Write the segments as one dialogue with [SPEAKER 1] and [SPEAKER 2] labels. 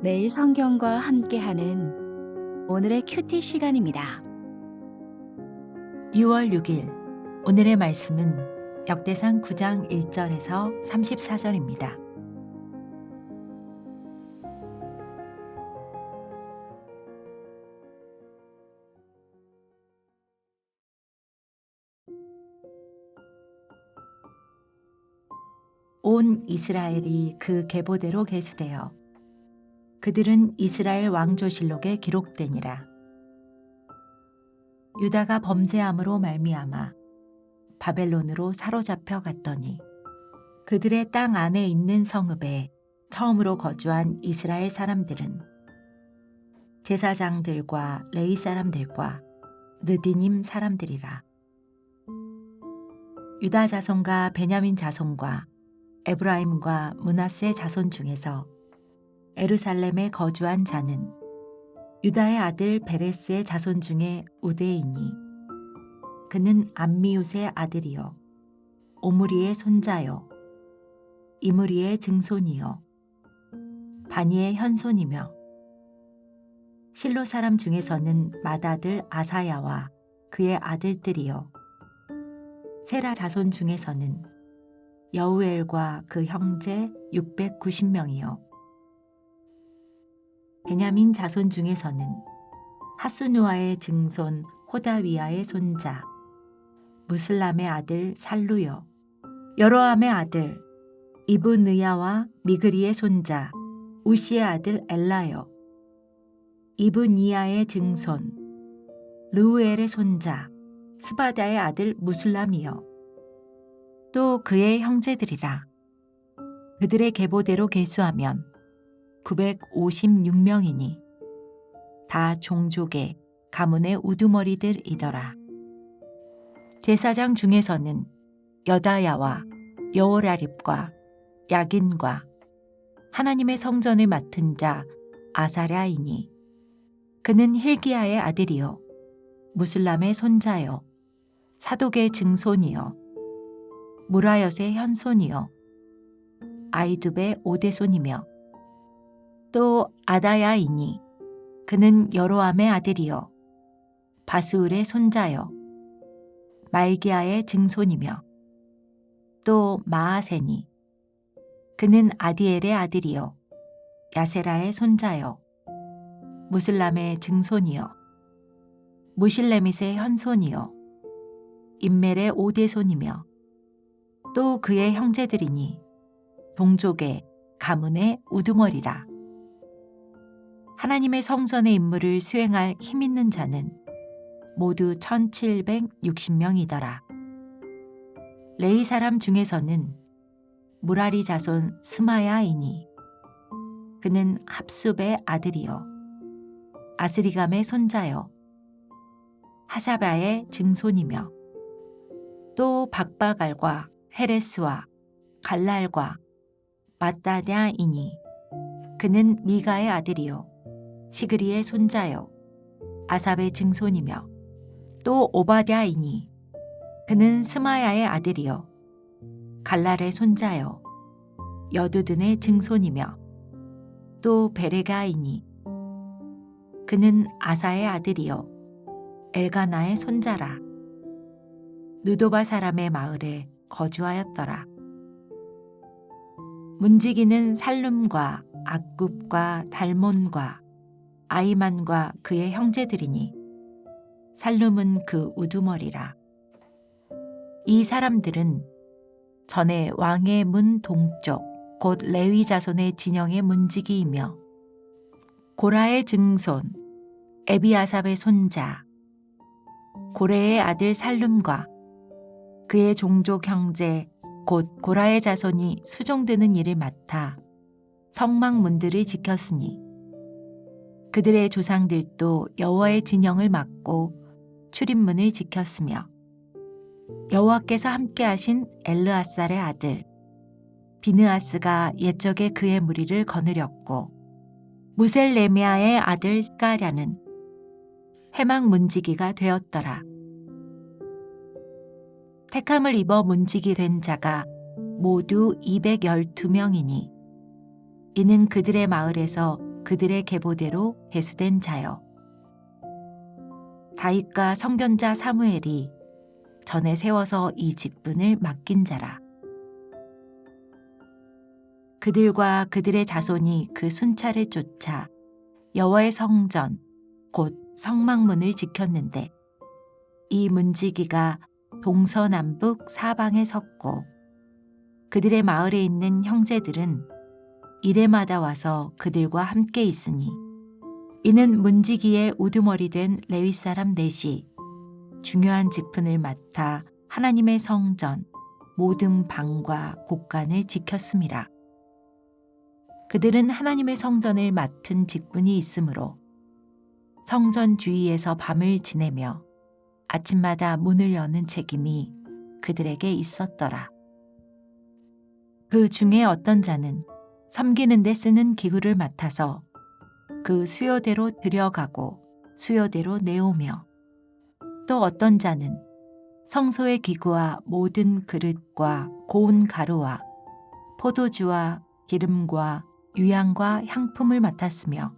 [SPEAKER 1] 매일 성경과 함께하는 오늘의 큐티 시간입니다.
[SPEAKER 2] 6월 6일 오늘의 말씀은 역대상 9장 1절에서 34절입니다. 온 이스라엘이 그 계보대로 계수되어 그들은 이스라엘 왕조실록에 기록되니라. 유다가 범죄함으로 말미암아 바벨론으로 사로잡혀 갔더니 그들의 땅 안에 있는 성읍에 처음으로 거주한 이스라엘 사람들은 제사장들과 레위 사람들과 느디님 사람들이라. 유다 자손과 베냐민 자손과 에브라임과 므낫세 자손 중에서 예루살렘에 거주한 자는 유다의 아들 베레스의 자손 중에 우대이니 그는 암미웃의 아들이요 오므리의 손자요 이므리의 증손이요 바니의 현손이며 실로 사람 중에서는 맏아들 아사야와 그의 아들들이요 세라 자손 중에서는 여우엘과 그 형제 690명이요 베냐민 자손 중에서는 하스누아의 증손 호다위아의 손자 무슬람의 아들 살루요 여로함의 아들 이브느야와 미그리의 손자 우시의 아들 엘라요 이브니야의 증손 르우엘의 손자 스바다의 아들 무슬람이요 또 그의 형제들이라. 그들의 계보대로 계수하면 956명이니 다 종족의 가문의 우두머리들이더라. 제사장 중에서는 여다야와 여호라립과 야긴과 하나님의 성전을 맡은 자 아사랴이니 그는 힐기야의 아들이요 무슬람의 손자요 사독의 증손이요 무라엿의 현손이요 아이둡의 오대손이며 또 아다야이니 그는 여로함의 아들이요 바스울의 손자요 말기야의 증손이며 또 마아세니 그는 아디엘의 아들이요 야세라의 손자요 무슬람의 증손이요 무실레밋의 현손이요 임멜의 오대손이며 또 그의 형제들이니 동족의 가문의 우두머리라. 하나님의 성전의 임무를 수행할 힘 있는 자는 모두 1760명이더라. 레위 사람 중에서는 무라리 자손 스마야이니 그는 합숲의 아들이요 아스리감의 손자요 하사바의 증손이며 또 박바갈과 헤레스와 갈랄과 마따냐이니 그는 미가의 아들이요 시그리의 손자요 아삽의 증손이며 또 오바댜이니 그는 스마야의 아들이요 갈랄의 손자요 여두둔의 증손이며 또 베레가이니 그는 아사의 아들이요 엘가나의 손자라. 느도바 사람의 마을에 거주하였더라. 문지기는 살룸과 악굽과 달몬과 아이만과 그의 형제들이니 살룸은 그 우두머리라. 이 사람들은 전에 왕의 문 동쪽 곧 레위 자손의 진영의 문지기이며 고라의 증손 에비아삽의 손자 고레의 아들 살룸과 그의 종족 형제 곧 고라의 자손이 수종드는 일을 맡아 성막문들을 지켰으니 그들의 조상들도 여호와의 진영을 맡고 출입문을 지켰으며 여호와께서 함께하신 엘르아살의 아들 비느아스가 옛적에 그의 무리를 거느렸고 무셀레미아의 아들 스가랴는 회막 문지기가 되었더라. 택함을 입어 문지기 된 자가 모두 212명이니 이는 그들의 마을에서 그들의 계보대로 계수된 자요. 다윗과 선견자 사무엘이 전에 세워서 이 직분을 맡긴 자라. 그들과 그들의 자손이 그 순찰을 쫓아 여호와의 성전 곧 성막문을 지켰는데 이 문지기가 동서남북 사방에 섰고 그들의 마을에 있는 형제들은 이레마다 와서 그들과 함께 있으니 이는 문지기의 우두머리 된 레위 사람 넷이 중요한 직분을 맡아 하나님의 성전 모든 방과 곳간을 지켰음이라. 그들은 하나님의 성전을 맡은 직분이 있으므로 성전 주위에서 밤을 지내며 아침마다 문을 여는 책임이 그들에게 있었더라. 그 중에 어떤 자는 섬기는 데 쓰는 기구를 맡아서 그 수요대로 들여가고 수요대로 내오며 또 어떤 자는 성소의 기구와 모든 그릇과 고운 가루와 포도주와 기름과 유향과 향품을 맡았으며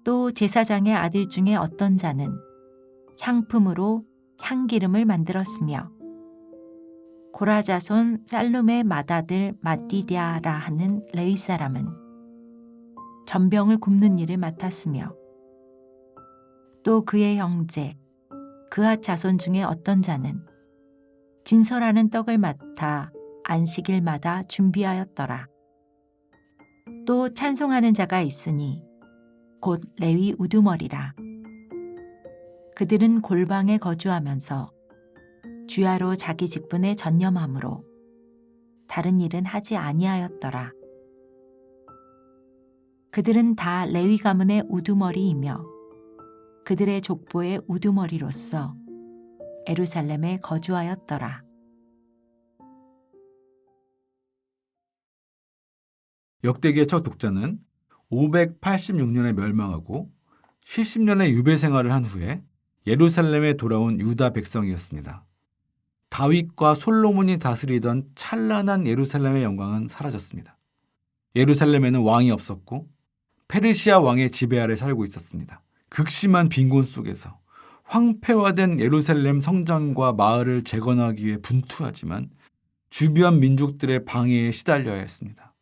[SPEAKER 2] 또 제사장의 아들 중에 어떤 자는 향품으로 향기름을 만들었으며 고라 자손 살룸의 맏아들 마띠디아라 하는 레위 사람은 전병을 굽는 일을 맡았으며 또 그의 형제 그앗 자손 중에 어떤 자는 진설하는 떡을 맡아 안식일마다 준비하였더라. 또 찬송하는 자가 있으니 곧 레위 우두머리라. 그들은 골방에 거주하면서 주야로 자기 직분에 전념함으로 다른 일은 하지 아니하였더라. 그들은 다 레위 가문의 우두머리이며 그들의 족보의 우두머리로서 예루살렘에 거주하였더라.
[SPEAKER 3] 역대기의 첫 독자는 586년에 멸망하고 70년의 유배 생활을 한 후에 예루살렘에 돌아온 유다 백성이었습니다. 다윗과 솔로몬이 다스리던 찬란한 예루살렘의 영광은 사라졌습니다. 예루살렘에는 왕이 없었고 페르시아 왕의 지배 아래 살고 있었습니다. 극심한 빈곤 속에서 황폐화된 예루살렘 성전과 마을을 재건하기 위해 분투하지만 주변 민족들의 방해에 시달려야 했습니다.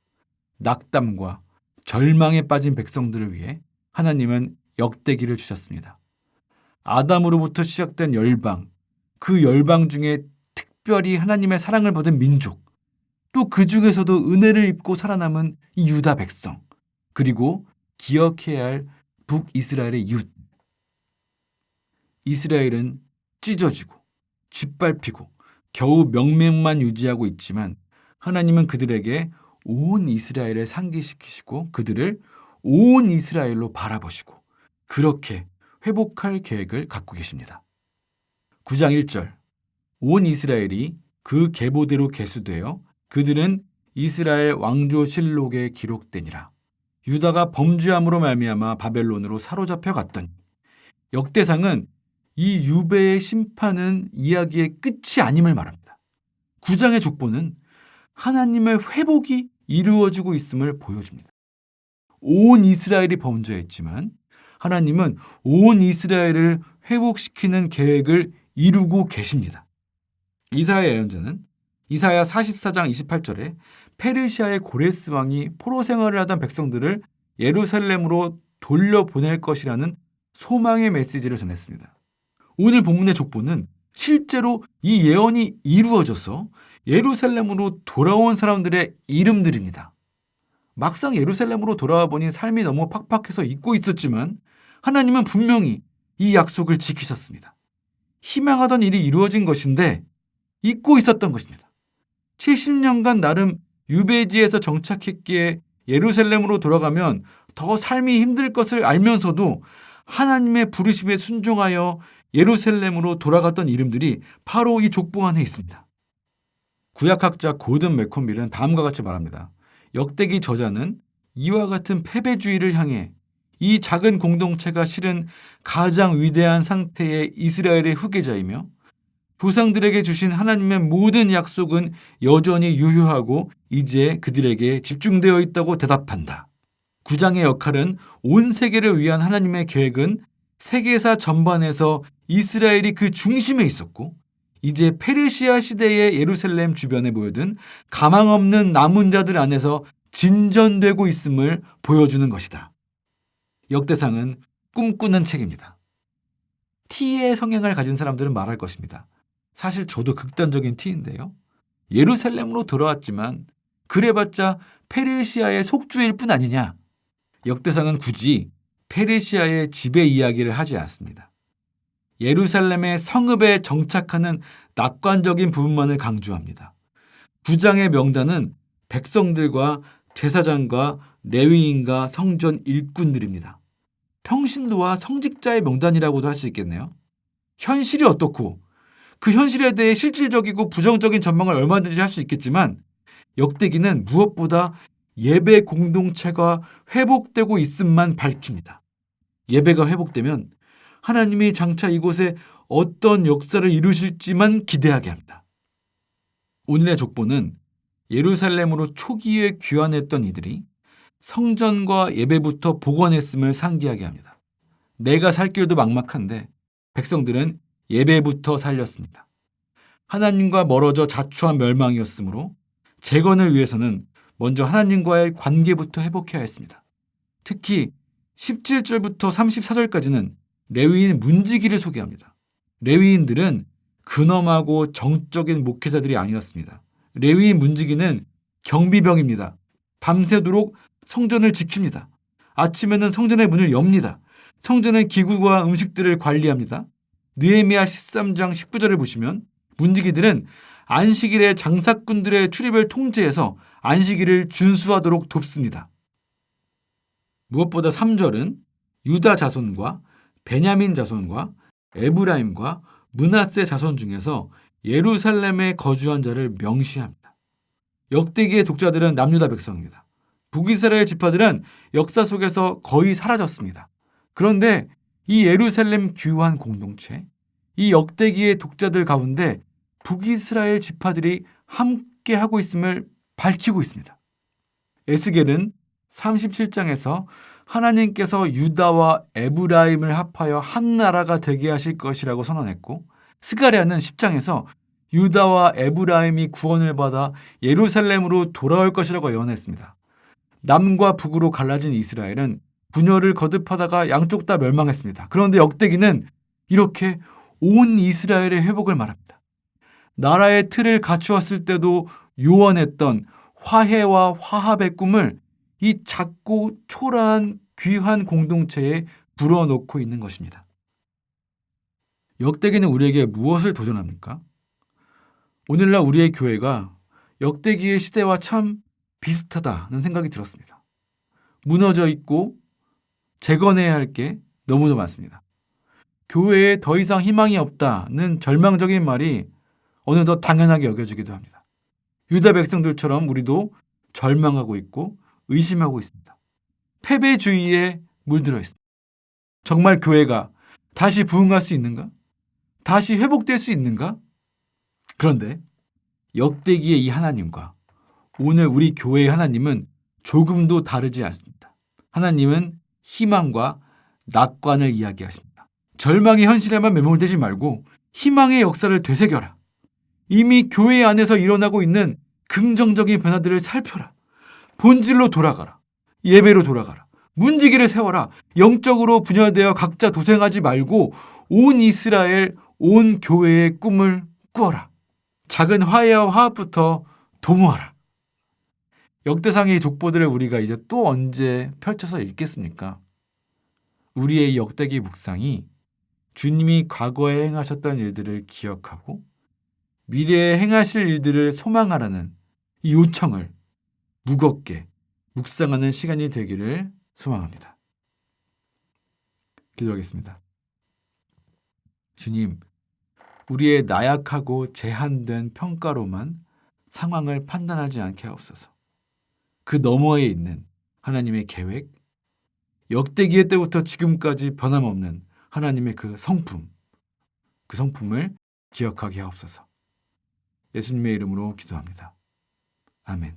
[SPEAKER 3] 낙담과 절망에 빠진 백성들을 위해 하나님은 역대기를 주셨습니다. 아담으로부터 시작된 열방, 그 열방 중에 특별히 하나님의 사랑을 받은 민족, 또 그 중에서도 은혜를 입고 살아남은 이 유다 백성, 그리고 기억해야 할 북이스라엘의 이웃. 이스라엘은 찢어지고 짓밟히고 겨우 명맥만 유지하고 있지만 하나님은 그들에게 온 이스라엘을 상기시키시고 그들을 온 이스라엘로 바라보시고 그렇게 회복할 계획을 갖고 계십니다. 9장 1절 온 이스라엘이 그 계보대로 계수되어 그들은 이스라엘 왕조실록에 기록되니라. 유다가 범죄함으로 말미암아 바벨론으로 사로잡혀 갔더니 역대상은 이 유배의 심판은 이야기의 끝이 아님을 말합니다. 9장의 족보는 하나님의 회복이 이루어지고 있음을 보여줍니다. 온 이스라엘이 범죄했지만 하나님은 온 이스라엘을 회복시키는 계획을 이루고 계십니다. 이사야 예언자는 이사야 44장 28절에 페르시아의 고레스 왕이 포로 생활을 하던 백성들을 예루살렘으로 돌려보낼 것이라는 소망의 메시지를 전했습니다. 오늘 본문의 족보는 실제로 이 예언이 이루어져서 예루살렘으로 돌아온 사람들의 이름들입니다. 막상 예루살렘으로 돌아와 보니 삶이 너무 팍팍해서 잊고 있었지만 하나님은 분명히 이 약속을 지키셨습니다. 희망하던 일이 이루어진 것인데 잊고 있었던 것입니다. 70년간 나름 유배지에서 정착했기에 예루살렘으로 돌아가면 더 삶이 힘들 것을 알면서도 하나님의 부르심에 순종하여 예루살렘으로 돌아갔던 이름들이 바로 이 족보 안에 있습니다. 구약학자 고든 맥컨빌은 다음과 같이 말합니다. 역대기 저자는 이와 같은 패배주의를 향해 이 작은 공동체가 실은 가장 위대한 상태의 이스라엘의 후계자이며 조상들에게 주신 하나님의 모든 약속은 여전히 유효하고 이제 그들에게 집중되어 있다고 대답한다. 구장의 역할은 온 세계를 위한 하나님의 계획은 세계사 전반에서 이스라엘이 그 중심에 있었고 이제 페르시아 시대의 예루살렘 주변에 모여든 가망 없는 남은 자들 안에서 진전되고 있음을 보여주는 것이다. 역대상은 꿈꾸는 책입니다. T의 성향을 가진 사람들은 말할 것입니다. 사실 저도 극단적인 T인데요. 예루살렘으로 돌아왔지만 그래봤자 페르시아의 속주일 뿐 아니냐. 역대상은 굳이 페르시아의 지배 이야기를 하지 않습니다. 예루살렘의 성읍에 정착하는 낙관적인 부분만을 강조합니다. 9장의 명단은 백성들과 제사장과 레위인과 성전 일꾼들입니다. 평신도와 성직자의 명단이라고도 할 수 있겠네요. 현실이 어떻고 그 현실에 대해 실질적이고 부정적인 전망을 얼마든지 할 수 있겠지만 역대기는 무엇보다 예배 공동체가 회복되고 있음만 밝힙니다. 예배가 회복되면 하나님이 장차 이곳에 어떤 역사를 이루실지만 기대하게 합니다. 오늘의 족보는 예루살렘으로 초기에 귀환했던 이들이 성전과 예배부터 복원했음을 상기하게 합니다. 내가 살 길도 막막한데 백성들은 예배부터 살렸습니다. 하나님과 멀어져 자초한 멸망이었으므로 재건을 위해서는 먼저 하나님과의 관계부터 회복해야 했습니다. 특히 17절부터 34절까지는 레위인 문지기를 소개합니다. 레위인들은 근엄하고 정적인 목회자들이 아니었습니다. 레위인 문지기는 경비병입니다. 밤새도록 성전을 지킵니다. 아침에는 성전의 문을 엽니다. 성전의 기구와 음식들을 관리합니다. 느헤미야 13장 19절을 보시면 문지기들은 안식일에 장사꾼들의 출입을 통제해서 안식일을 준수하도록 돕습니다. 무엇보다 3절은 유다 자손과 베냐민 자손과 에브라임과 므낫세 자손 중에서 예루살렘에 거주한 자를 명시합니다. 역대기의 독자들은 남유다 백성입니다. 북이스라엘 지파들은 역사 속에서 거의 사라졌습니다. 그런데 이 예루살렘 귀환 공동체, 이 역대기의 독자들 가운데 북이스라엘 지파들이 함께 하고 있음을 밝히고 있습니다. 에스겔은 37장에서 하나님께서 유다와 에브라임을 합하여 한 나라가 되게 하실 것이라고 선언했고, 스가랴는 10장에서 유다와 에브라임이 구원을 받아 예루살렘으로 돌아올 것이라고 예언했습니다. 남과 북으로 갈라진 이스라엘은 분열을 거듭하다가 양쪽 다 멸망했습니다. 그런데 역대기는 이렇게 온 이스라엘의 회복을 말합니다. 나라의 틀을 갖추었을 때도 요원했던 화해와 화합의 꿈을 이 작고 초라한 귀한 공동체에 불어넣고 있는 것입니다. 역대기는 우리에게 무엇을 도전합니까? 오늘날 우리의 교회가 역대기의 시대와 참 비슷하다는 생각이 들었습니다. 무너져 있고 재건해야 할 게 너무도 많습니다. 교회에 더 이상 희망이 없다는 절망적인 말이 어느덧 당연하게 여겨지기도 합니다. 유다 백성들처럼 우리도 절망하고 있고 의심하고 있습니다. 패배주의에 물들어 있습니다. 정말 교회가 다시 부흥할 수 있는가? 다시 회복될 수 있는가? 그런데 역대기의 이 하나님과 오늘 우리 교회의 하나님은 조금도 다르지 않습니다. 하나님은 희망과 낙관을 이야기하십니다. 절망의 현실에만 매몰되지 말고 희망의 역사를 되새겨라. 이미 교회 안에서 일어나고 있는 긍정적인 변화들을 살펴라. 본질로 돌아가라. 예배로 돌아가라. 문지기를 세워라. 영적으로 분열되어 각자 도생하지 말고 온 이스라엘, 온 교회의 꿈을 꾸어라. 작은 화해와 화합부터 도모하라. 역대상의 족보들을 우리가 이제 또 언제 펼쳐서 읽겠습니까? 우리의 역대기 묵상이 주님이 과거에 행하셨던 일들을 기억하고 미래에 행하실 일들을 소망하라는 이 요청을 무겁게 묵상하는 시간이 되기를 소망합니다. 기도하겠습니다. 주님, 우리의 나약하고 제한된 평가로만 상황을 판단하지 않게 하옵소서. 그 너머에 있는 하나님의 계획, 역대기의 때부터 지금까지 변함없는 하나님의 그 성품을 기억하게 하옵소서. 예수님의 이름으로 기도합니다. 아멘.